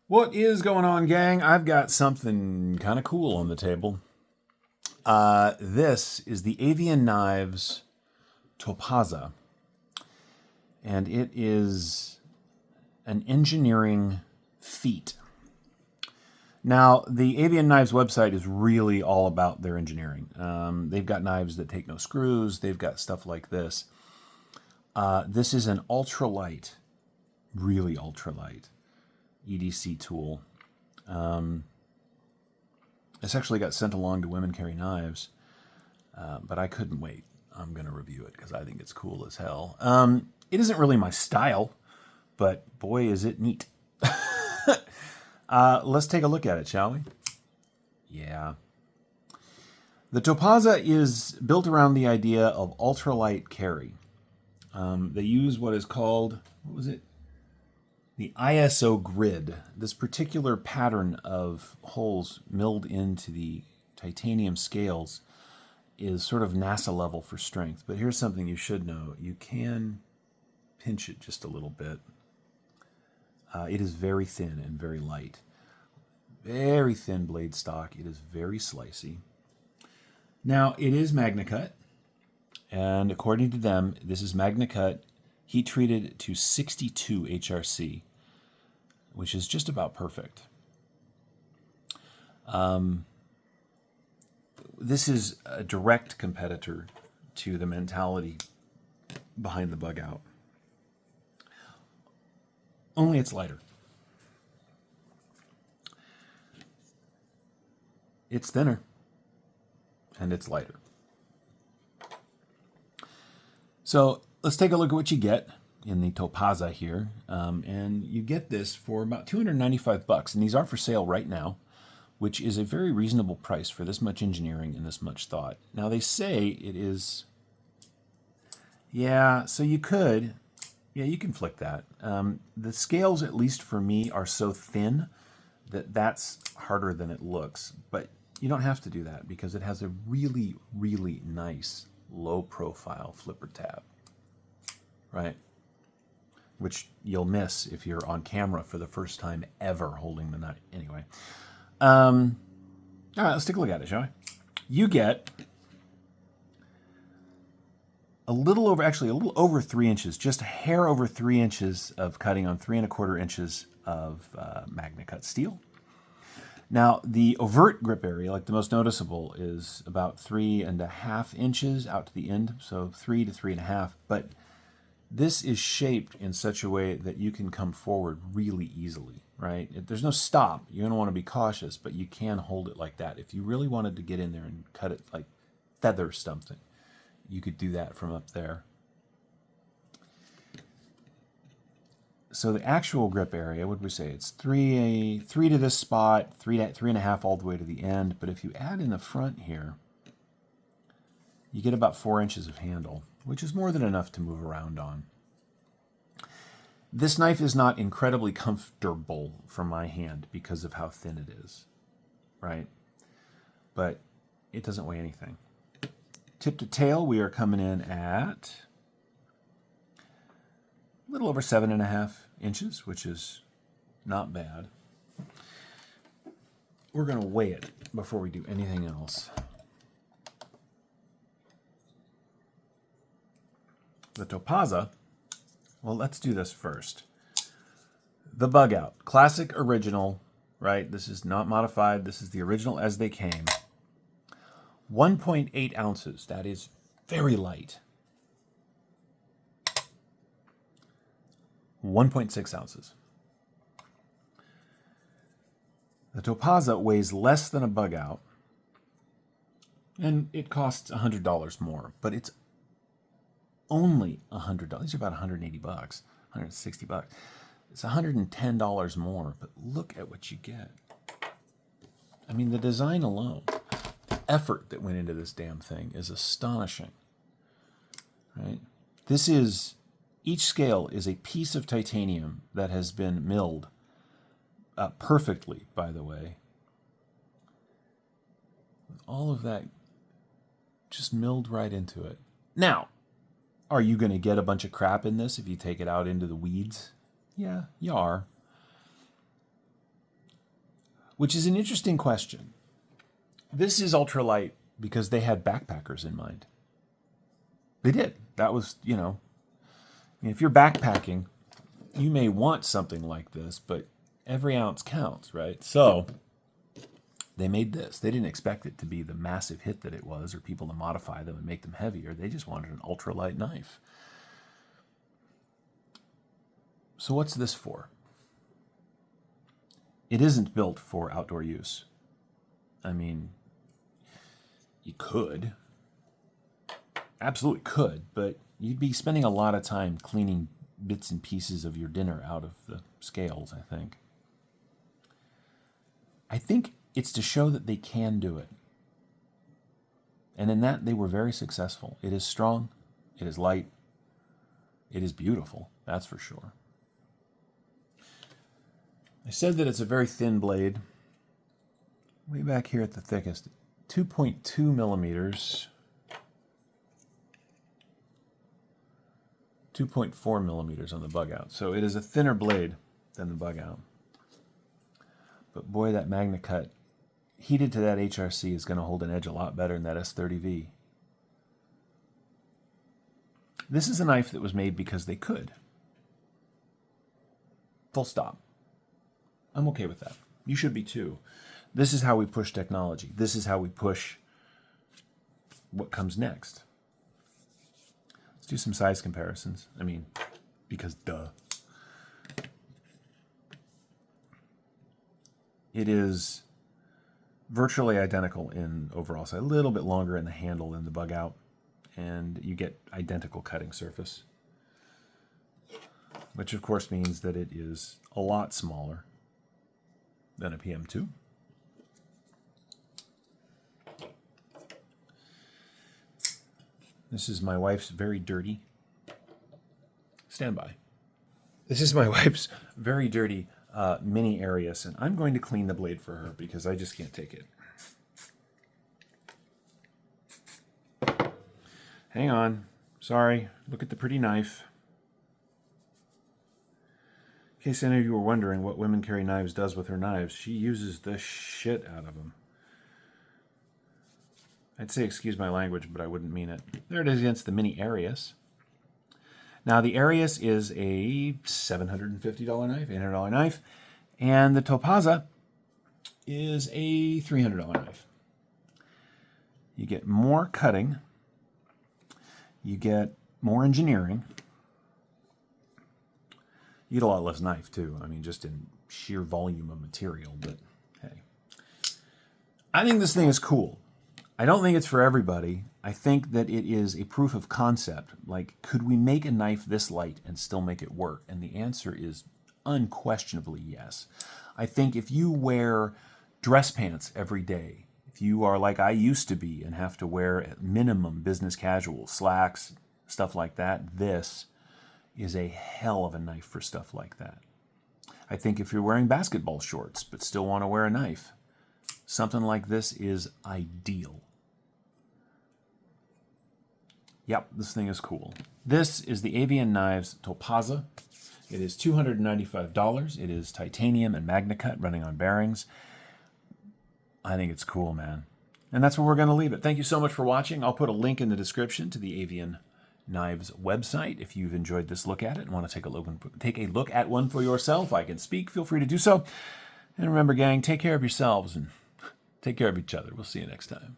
What is going on, gang? I've got something kind of cool on the table. This is the Avian Knives Topaza, and it is an engineering feat. Now, the Avian Knives website is really all about their engineering. They've got knives that take no screws. They've got stuff like this. This is an ultralight, really ultralight EDC tool. This actually got sent along to Women Carry Knives, but I couldn't wait. I'm going to review it because I think it's cool as hell. It isn't really my style, but boy, is it neat. Let's take a look at it, shall we? Yeah. The Topaza is built around the idea of ultralight carry. They use what is called, what was it? The ISO grid. This particular pattern of holes milled into the titanium scales is sort of NASA level for strength. But here's something you should know. You can pinch it just a little bit. It is very thin and very light. Very thin blade stock. It is very slicey. Now, it is Magnacut. And according to them, this is Magnacut heat treated to 62 HRC, which is just about perfect. This is a direct competitor to the mentality behind the bug out. Only it's lighter. It's thinner, and it's lighter. So let's take a look at what you get in the Topaza here. And you get this for about $295, and these are for sale right now, which is a very reasonable price for this much engineering and this much thought. Now they say it is, yeah, so you could, yeah, you can flick that. The scales, at least for me, are so thin that that's harder than it looks, but you don't have to do that because it has a really, really nice low profile flipper tab, right? Which you'll miss if you're on camera for the first time ever holding the knife. Anyway, all right, let's take a look at it, shall we? You get a little over 3 inches, just a hair over 3 inches of cutting on 3 1/4 inches of Magnacut steel. Now, the overt grip area, like the most noticeable, is about 3 1/2 inches out to the end, so 3 to 3 1/2. But this is shaped in such a way that you can come forward really easily, right? There's no stop. You're going to want to be cautious, but you can hold it like that. If you really wanted to get in there and cut it like feather something, you could do that from up there. So the actual grip area, what would we say? It's 3 to this spot, 3 1/2 all the way to the end. But if you add in the front here, you get about 4 inches of handle, which is more than enough to move around on. This knife is not incredibly comfortable for my hand because of how thin it is, right? But it doesn't weigh anything. Tip to tail, we are coming in at a little over 7 1/2 inches, which is not bad. We're going to weigh it before we do anything else. The Topaza, well, let's do this first. The bug out, classic original, right? This is not modified. This is the original as they came. 1.8 ounces, that is very light. 1.6 ounces. The Topaza weighs less than a bug out, and it costs $100 more, but it's only $100. These are about $180, $160. It's $110 more, but look at what you get. I mean, the design alone, the effort that went into this damn thing is astonishing, right? This is, each scale is a piece of titanium that has been milled perfectly, by the way. With all of that just milled right into it. Now, are you going to get a bunch of crap in this if you take it out into the weeds? Yeah, you are. which is an interesting question. This is ultralight because they had backpackers in mind. They did. That was, you know, if you're backpacking, you may want something like this, but every ounce counts, right? So they made this. They didn't expect it to be the massive hit that it was, or people to modify them and make them heavier. They just wanted an ultralight knife. So what's this for? It isn't built for outdoor use. I mean, you could. Absolutely could, but you'd be spending a lot of time cleaning bits and pieces of your dinner out of the scales, I think. I think it's to show that they can do it. And in that, they were very successful. It is strong. It is light. It is beautiful, that's for sure. I said that it's a very thin blade. Way back here at the thickest, 2.2 millimeters. 2.4 millimeters on the bug out. So it is a thinner blade than the bug out. But boy, that Magnacut heated to that HRC is going to hold an edge a lot better than that S30V. This is a knife that was made because they could. Full stop. I'm okay with that. You should be too. This is how we push technology. This is how we push what comes next. Let's do some size comparisons. I mean, because duh. It is virtually identical in overall size. A little bit longer in the handle than the bug out. And you get identical cutting surface. Which of course means that it is a lot smaller than a PM2. This is my wife's very dirty, stand by. This is my wife's very dirty mini Arius, and I'm going to clean the blade for her because I just can't take it. Hang on, sorry, look at the pretty knife. In case any of you were wondering what Women Carry Knives does with her knives, she uses the shit out of them. I'd say excuse my language, but I wouldn't mean it. There it is against the mini Arius. Now the Arius is a $750 knife, $800 knife, and the Topaza is a $300 knife. You get more cutting, you get more engineering, you get a lot less knife too. I mean, just in sheer volume of material, but hey. I think this thing is cool. I don't think it's for everybody. I think that it is a proof of concept. Like, could we make a knife this light and still make it work? And the answer is unquestionably yes. I think if you wear dress pants every day, if you are like I used to be and have to wear at minimum business casual, slacks, stuff like that, this is a hell of a knife for stuff like that. I think if you're wearing basketball shorts but still want to wear a knife, something like this is ideal. Yep, this thing is cool. This is the Avian Knives Topaza. It is $295. It is titanium and Magnacut running on bearings. I think it's cool, man. And that's where we're going to leave it. Thank you so much for watching. I'll put a link in the description to the Avian Knives website. If you've enjoyed this look at it and want to take a look at one for yourself, I can speak. Feel free to do so. And remember, gang, take care of yourselves and take care of each other. We'll see you next time.